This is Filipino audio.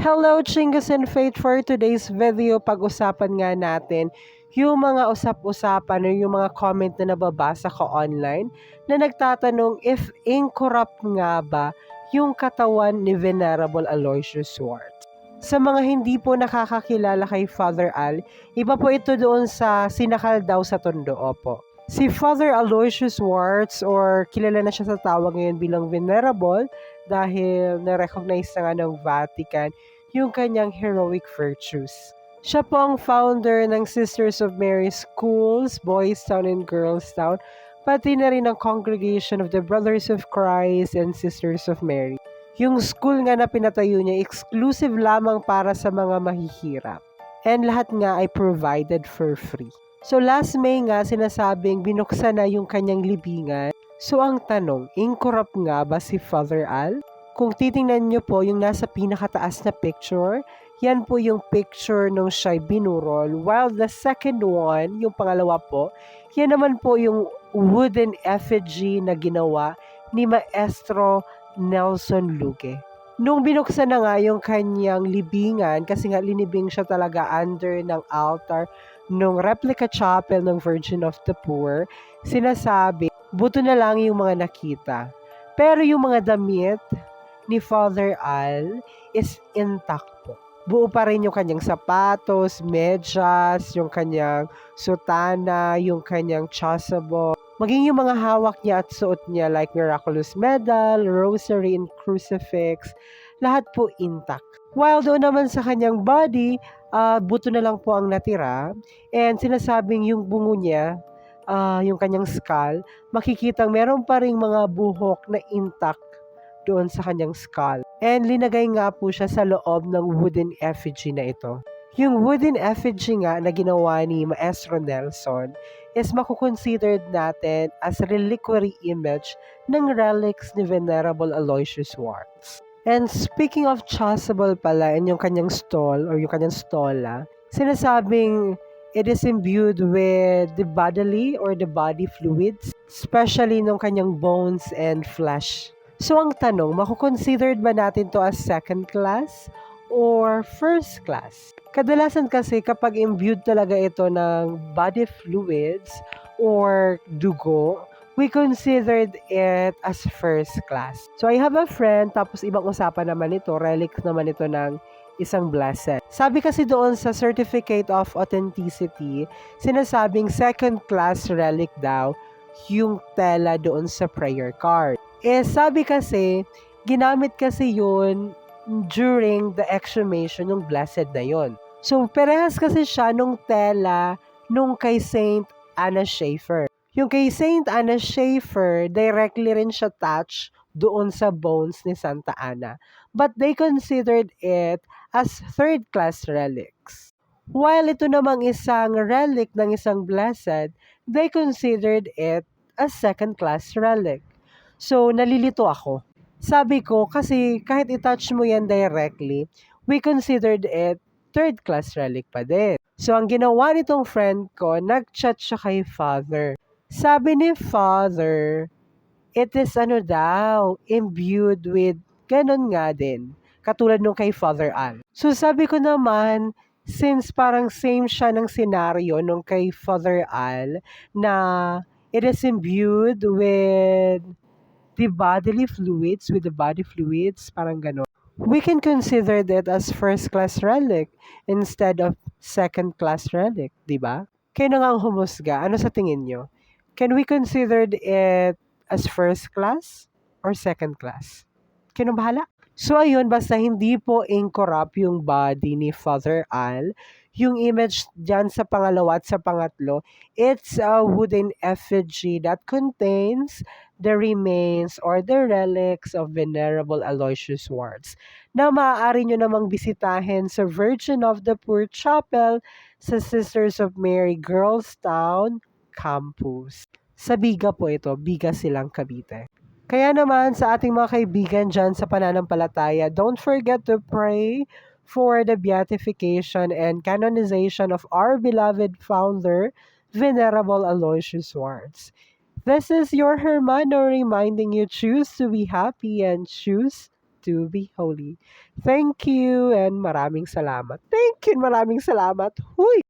Hello, Chingus and Faith! For today's video, pag-usapan nga natin yung mga usap-usapan o yung mga comment na nababasa ko online na nagtatanong if incorrupt nga ba yung katawan ni Venerable Aloysius Schwartz. Sa mga hindi po nakakakilala kay Father Al, iba po ito doon sa sinakal daw sa Tondo. Opo. Si Father Aloysius Schwartz, or kilala na siya sa tawag ngayon bilang Venerable dahil na-recognize na nga ng Vatican yung kanyang heroic virtues. Siya po ang founder ng Sisters of Mary Schools, Boys Town and Girls Town, pati na rin ang Congregation of the Brothers of Christ and Sisters of Mary. Yung school nga na pinatayo niya, exclusive lamang para sa mga mahihirap. And lahat nga ay provided for free. So last May nga, sinasabing binuksan na yung kanyang libingan. So ang tanong, incorrupt nga ba si Father Al? Kung titingnan nyo po yung nasa pinakataas na picture, yan po yung picture nung siya'y binurol. While the second one, yung pangalawa po, yan naman po yung wooden effigy na ginawa ni Maestro Nelson Luque. Nung binuksan na nga yung kanyang libingan, kasi nga linibing siya talaga under ng altar nung replica chapel ng Virgin of the Poor, sinasabi, buto na lang yung mga nakita. Pero yung mga damit ni Father Al is intact po. Buo pa rin yung kanyang sapatos, medyas, yung kanyang sutana, yung kanyang chasuble, maging yung mga hawak niya at suot niya like miraculous medal, rosary, and crucifix, lahat po intact. While doon naman sa kanyang body, buto na lang po ang natira, and sinasabing yung bungo niya, yung kanyang skull, makikitang meron pa ring mga buhok na intact doon sa kanyang skull. And linagay nga po siya sa loob ng wooden effigy na ito. Yung wooden effigy nga na ginawa ni Maestro Nelson is makukonsidered natin as reliquary image ng relics ni Venerable Aloysius Schwartz. And speaking of chasuble pala, and yung kanyang stole or yung kanyang stola, sinasabing it is imbued with the bodily or the body fluids, especially nung kanyang bones and flesh. So ang tanong, makukonsidered ba natin to as second class or first class? Kadalasan kasi kapag imbued talaga ito ng body fluids or dugo, we considered it as first class. So I have a friend, tapos ibang usapan naman ito, relics naman ito ng isang blessed. Sabi kasi doon sa Certificate of Authenticity, sinasabing second class relic daw yung tela doon sa prayer card. Sabi kasi, ginamit kasi yun during the exhumation ng blessed na yun. So, parehas kasi siya nung tela nung kay Saint Anna Schaeffer. Yung kay Saint Anna Schaeffer, directly rin siya touch doon sa bones ni Santa Ana. But they considered it as third-class relics. While ito namang isang relic ng isang blessed, they considered it as second-class relic. So, nalilito ako. Sabi ko, kasi kahit itouch mo yan directly, we considered it third-class relic pa din. So, ang ginawa nitong friend ko, nag-chat siya kay Father. Sabi ni Father, it is imbued with ganun nga din. Katulad nung kay Father Al. So, sabi ko naman, since parang same siya ng senaryo nung kay Father Al, na it is imbued with the bodily fluids, parang gano'n. We can consider that as first-class relic instead of second-class relic, di ba? Kayo na nga ang humusga. Ano sa tingin nyo? Can we consider it as first class or second class? Kayo na bahala. So ayun, basta hindi po incorrupt yung body ni Father Al. Yung image dyan sa pangalawa at sa pangatlo, it's a wooden effigy that contains the remains or the relics of Venerable Aloysius Schwartz na maaari nyo namang bisitahin sa Virgin of the Poor Chapel sa Sisters of Mary Girls Town Campus. Sa Biga po ito, Biga Silang Cavite. Kaya naman sa ating mga kaibigan dyan sa pananampalataya, don't forget to pray for the beatification and canonization of our beloved founder, Venerable Aloysius Schwartz. This is your Hermano reminding you choose to be happy and choose to be holy. Thank you and maraming salamat. Thank you and maraming salamat. Huy!